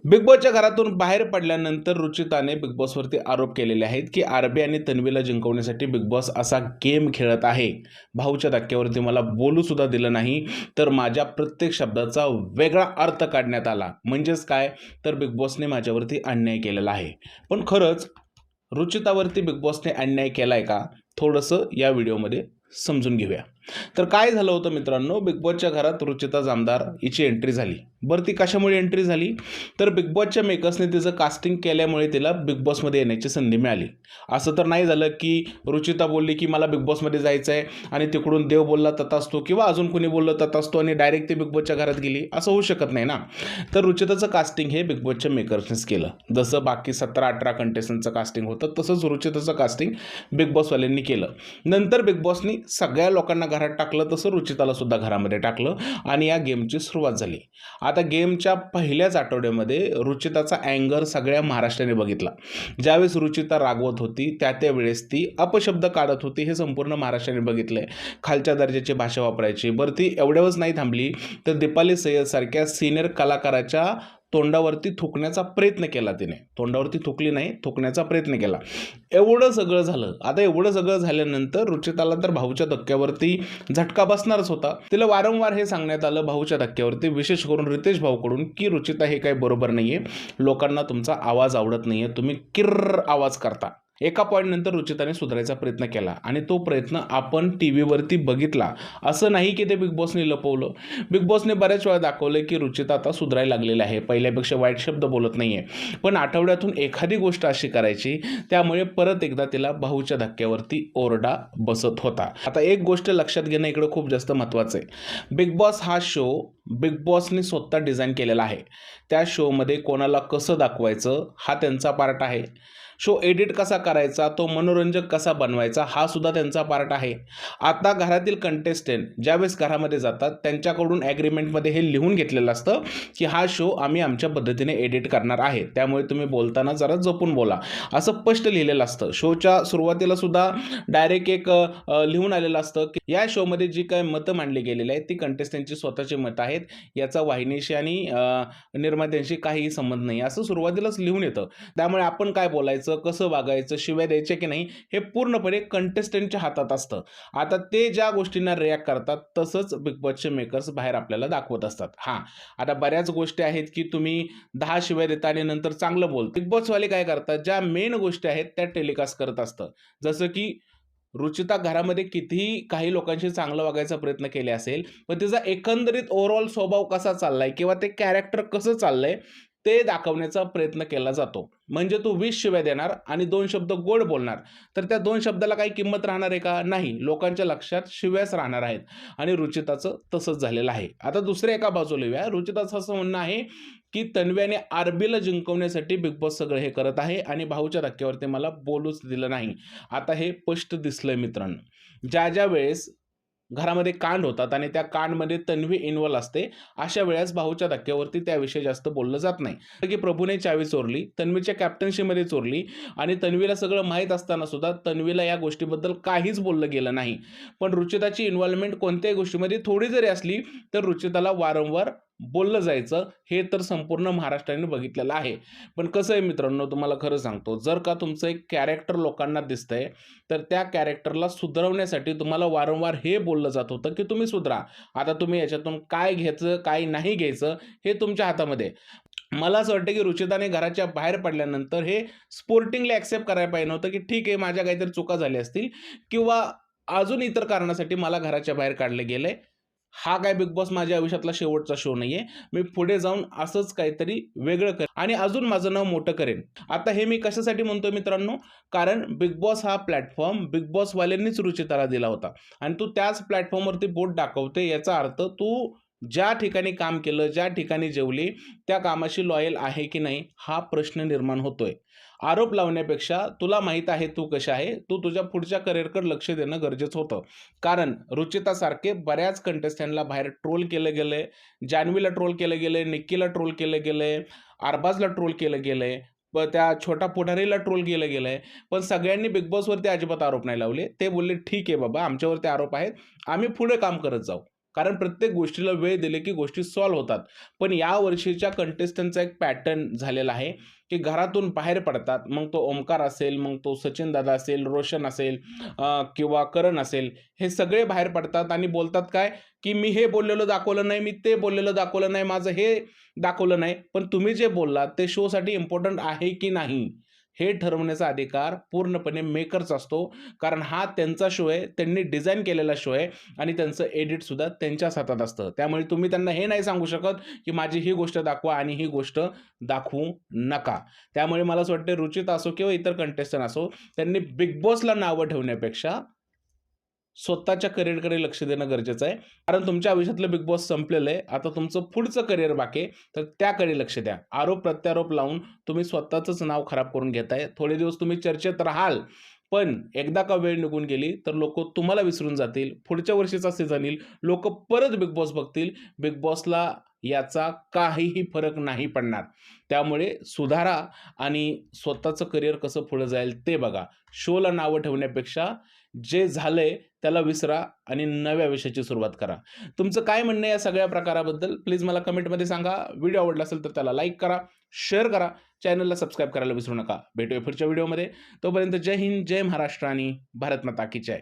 Big बॉसच्या घरातून बाहेर पडल्यानंतर रुचिताने बिग बॉसवरती आरोप केलेले आहेत की आरबी आणि तन्वीला जिंकवण्यासाठी बिग बॉस असा गेम खेळत आहे. भाऊच्या धक्क्यावरती मला बोलू सुद्धा दिलं नाही, तर माझ्या प्रत्येक शब्दाचा वेगळा अर्थ काढण्यात आला. म्हणजेच काय, तर बिग बॉसने माझ्यावरती अन्याय केलेला आहे. पण खरंच रुचितावरती बिग बॉसने अन्याय केलाय का, थोडंसं या व्हिडिओमध्ये समजून घेऊया. तर काय झालं होतं मित्रांनो, बिग बॉसच्या घरात रुचिता जामदार हिची एंट्री झाली. बरं, ती कशामुळे एंट्री झाली, तर बिग बॉसच्या मेकर्सने तिचं कास्टिंग केल्यामुळे तिला बिग बॉसमध्ये येण्याची संधी मिळाली. असं तर नाही झालं की रुचिता बोलली की मला बिग बॉसमध्ये जायचं आहे आणि तिकडून देव बोलला तथास्तु किंवा अजून कोणी बोललं तथास्तु आणि डायरेक्ट ती बिग बॉसच्या घरात गेली. असं होऊ शकत नाही ना. तर रुचिताचं कास्टिंग हे बिग बॉसच्या मेकर्सनेच केलं. जसं बाकी 17-18 कंटेस्टंटचं कास्टिंग होतं, तसंच रुचिताचं कास्टिंग बिग बॉसवाल्यांनी केलं. नंतर बिग बॉसनी सगळ्या लोकांना घरात टाकलं, तसं रुचिताला सुद्धा घरामध्ये टाकलं आणि या गेमची सुरुवात झाली. आता गेमच्या पहिल्याच आठवड्यामध्ये रुचिताचा अँगर सगळ्या महाराष्ट्राने बघितला. ज्यावेळेस रुचिता रागवत होती त्यावेळेस ती अपशब्द काढत होती, हे संपूर्ण महाराष्ट्राने बघितलंय. खालच्या दर्जाची भाषा वापरायची. बरं, ती एवढ्यावरच नाही थांबली, तर दीपाली सय्यद सारख्या सिनियर कलाकाराच्या तोंडावरती थुकण्याचा प्रयत्न केला तिने. तोंडावरती थुकली नाही, थुकण्याचा प्रयत्न केला. एवढं सगळं झालं. आता एवढं सगळं झाल्यानंतर रुचिताला तर भाऊच्या धक्क्यावरती झटका बसणारच होता. तिला वारंवार हे सांगण्यात आलं भाऊच्या धक्क्यावरती, विशेष करून रितेश भाऊकडून, की रुचिता हे काही बरोबर नाहीये. लोकांना तुमचा आवाज आवडत नाहीये, तुम्ही किर्र आवाज करता. एका पॉईंट नंतर रुचिताने सुधारायचा प्रयत्न केला आणि तो प्रयत्न आपण टी व्हीवरती बघितला. असं नाही की ते बिग बॉसने लपवलं. बिग बॉसने बऱ्याच वेळा दाखवलं की रुचिता आता सुधारायला लागलेली आहे, पहिल्यापेक्षा वाईट शब्द बोलत नाहीये. पण आठवड्यातून एखादी गोष्ट अशी करायची, त्यामुळे परत एकदा तिला भाऊच्या धक्क्यावरती ओरडा बसत होता. आता एक गोष्ट लक्षात घेणं इकडं खूप जास्त महत्त्वाचं आहे. बिग बॉस हा शो बिग बॉसने स्वतः डिझाईन केलेला आहे. त्या शोमध्ये कोणाला कसं दाखवायचं हा त्यांचा पार्ट आहे. शो एडिट कसा करायचा, तो मनोरंजक कसा बनवायचा हा सुद्धा त्यांचा पार्ट आहे. आता घरातील कंटेस्टंट ज्यावेळेस घरामध्ये जातात त्यांच्याकडून ॲग्रीमेंटमध्ये हे लिहून घेतलेलं असतं की हा शो आम्ही आमच्या पद्धतीने एडिट करणार आहे, त्यामुळे तुम्ही बोलताना जरा जपून बोला, असं स्पष्ट लिहिलेलं असतं. शोच्या सुरुवातीला सुद्धा डायरेक्ट एक लिहून आलेलं असतं की या शोमध्ये जी काही मतं मांडली गेलेली आहेत ती कंटेस्टंटची स्वतःची मतं आहेत, याचा वाहिनीशी आणि निर्मात्यांशी काहीही संबंध नाही, असं सुरुवातीलाच लिहून येतं. त्यामुळे आपण काय बोलायचं, कसं वागायचं, शिव्या द्यायचे की नाही, हे पूर्णपणे कंटेस्टंटच्या हातात असतं. आता ते ज्या गोष्टींना रिॲक्ट करतात तसंच बिग बॉसचे मेकर्स बाहेर आपल्याला दाखवत असतात. आता बऱ्याच गोष्टी आहेत की तुम्ही 10 शिव्या देता आणि नंतर चांगलं बोलता. बिग बॉसवाले काय करतात, ज्या मेन गोष्टी आहेत त्या टेलिकास्ट करत असतं. जसं की रुचिता घरामध्ये कितीही काही लोकांशी चांगलं वागायचा प्रयत्न केले असेल, पण तिचा एकंदरीत ओव्हरऑल स्वभाव कसा चाललाय किंवा ते कॅरेक्टर कसं चाललंय ते दाखवण्याचा प्रयत्न केला जातो. म्हणजे तू 20 शिव्या देणार आणि 2 शब्द गोड बोलणार, तर त्या 2 शब्दाला काही किंमत राहणार आहे का? नाही. लोकांच्या लक्षात शिव्याच राहणार आहेत आणि रुचिताचं तसंच झालेलं आहे. आता दुसऱ्या एका बाजूला येऊया. रुचिताचं असं म्हणणं आहे की तन्वी आरबीला जिंकवण्यासाठी बिग बॉस सगळं हे करत आहे आणि भाऊच्या धक्क्यावरती मला बोलूच दिलं नाही. आता हे स्पष्ट दिसलंय मित्रांनो. ज्या वेळेस घरामध्ये कांड होतात आणि त्या कांडमध्ये तन्वी इन्व्हॉल्व असते, अशा वेळेस भाऊच्या धक्क्यावरती त्याविषयी जास्त बोललं जात नाही. की प्रभूने चावी चोरली, तन्वीच्या कॅप्टन्सीमध्ये चोरली आणि तन्वीला सगळं माहीत असताना सुद्धा तन्वीला या गोष्टीबद्दल काहीच बोललं गेलं नाही. पण रुचिताची इन्व्हॉल्वमेंट कोणत्याही गोष्टीमध्ये थोडी जरी असली तर रुचिताला वारंवार बोललं जायचं, हे तर संपूर्ण महाराष्ट्राने बघितलेलं आहे. पण कसं आहे मित्रांनो, तुम्हाला खरं सांगतो, जर का तुमचं एक कॅरेक्टर लोकांना दिसतंय तर त्या कॅरेक्टरला सुधारवण्यासाठी तुम्हाला वारंवार हे बोललं जात होतं की तुम्ही सुधरा. आता तुम्ही याच्यातून काय घ्यायचं काय नाही घ्यायचं हे तुमच्या हातामध्ये. मला असं वाटतं की रुचिताने घराच्या बाहेर पडल्यानंतर हे स्पोर्टिंगली ॲक्सेप्ट करायला पाहिजे नव्हतं की ठीक आहे, माझ्या काहीतरी चुका झाल्या असतील किंवा अजून इतर कारणासाठी मला घराच्या बाहेर काढले गेले. हा काय बिग बॉस माझ्या आयुष्यातला शेवटचा शो नाहीये. मी पुढे जाऊन असंच काहीतरी वेगळं करेन आणि अजून माझं नाव मोठं करेन. आता हे मी कशासाठी म्हणतोय मित्रांनो, कारण बिग बॉस हा प्लॅटफॉर्म बिग बॉसवाल्यांनीच रुचिताला दिला होता आणि तू त्याच प्लॅटफॉर्मवरती बोट दाखवते, याचा अर्थ तू ज्या ठिकाणी काम केलं, ज्या ठिकाणी जेवली, त्या कामाशी लॉयल आहे की नाही हा प्रश्न निर्माण होतोय. आरोप लावण्यापेक्षा तुला माहीत आहे तू कशा आहे, तू तुझ्या पुढच्या करिअरकडे लक्ष देणं गरजेचं होतं. कारण रुचितासारखे बऱ्याच कंटेस्टंटला बाहेर ट्रोल केलं गेलंय, जान्हवीला ट्रोल केलं गेलंय, निक्कीला ट्रोल केलं गेलंय, अरबाजला ट्रोल केलं गेलंय, त्या छोटा पुढारीला ट्रोल केलं गेलंय. पण सगळ्यांनी बिग बॉसवरती अजिबात आरोप नाही लावले. ते बोलले ठीक आहे बाबा, आमच्यावरती आरोप आहेत, आम्ही पुढे काम करत जाऊ. कारण प्रत्येक गोष्टीला वेळ दिले की गोष्टी सॉल्व्ह होतात. पण या वर्षीच्या कंटेस्टंटचा एक पॅटर्न झालेला आहे, की घरातून बाहेर पडतात. मग तो ओमकार असेल, मग तो सचिन दादा असेल, रोशन असेल किंवा करण असेल, हे सगळे बाहेर पडतात आणि बोलतात काय, की मी हे बोललेलं दाखवलं नाही, मी ते बोललेलं दाखवलं नाही, माझं हे दाखवलं नाही. पण तुम्ही जे बोललात ते शोसाठी इम्पोर्टंट आहे की नाही, हे ठरवण्याचा अधिकार पूर्णपणे मेकरचा असतो. कारण हा त्यांचा शो आहे, त्यांनी डिझाइन केलेला शो आहे आणि त्यांचं एडिटसुद्धा त्यांच्याच हातात असतं. त्यामुळे तुम्ही त्यांना हे नाही सांगू शकत, की माझी ही गोष्ट दाखवा आणि ही गोष्ट दाखवू नका. त्यामुळे मला असं वाटतं रुचिता असो किंवा इतर कंटेस्टंट असो, त्यांनी बिग बॉसला नावं ठेवण्यापेक्षा स्वतःच्या करिअरकडे लक्ष देणं गरजेचं आहे. कारण तुमच्या आयुष्यातलं बिग बॉस संपलेलं आहे. आता तुमचं पुढचं करिअर बाकी आहे, तर त्याकडे लक्ष द्या. आरोप-प्रत्यारोप लावून तुम्ही स्वतःचंच नाव खराब करून घेताय. थोडे दिवस तुम्ही चर्चेत राहाल, पण एकदा का वेळ निघून गेली, तर लोकं तुम्हाला विसरून जातील. पुढच्या वर्षीचा सीझन येईल, लोकं परत बिग बॉस बघतील. बिग बॉसला याचा काहीही फरक नाही पडणार. त्यामुळे सुधारा आणि स्वतःचं करिअर कसं पुढे जाईल ते बघा. शोला नावं ठेवण्यापेक्षा जे झालंय त्याला विसरा आणि नव्या विषयाची सुरुवात करा. तुमचं काय म्हणणं आहे या सगळ्या प्रकाराबद्दल प्लीज मला कमेंटमध्ये सांगा. व्हिडिओ आवडला असेल तर त्याला लाईक करा, शेअर करा, चॅनलला सबस्क्राईब करायला विसरू नका. भेटूया पुढच्या व्हिडिओमध्ये. तोपर्यंत जय हिंद, जय महाराष्ट्र आणि भारत माता की जय.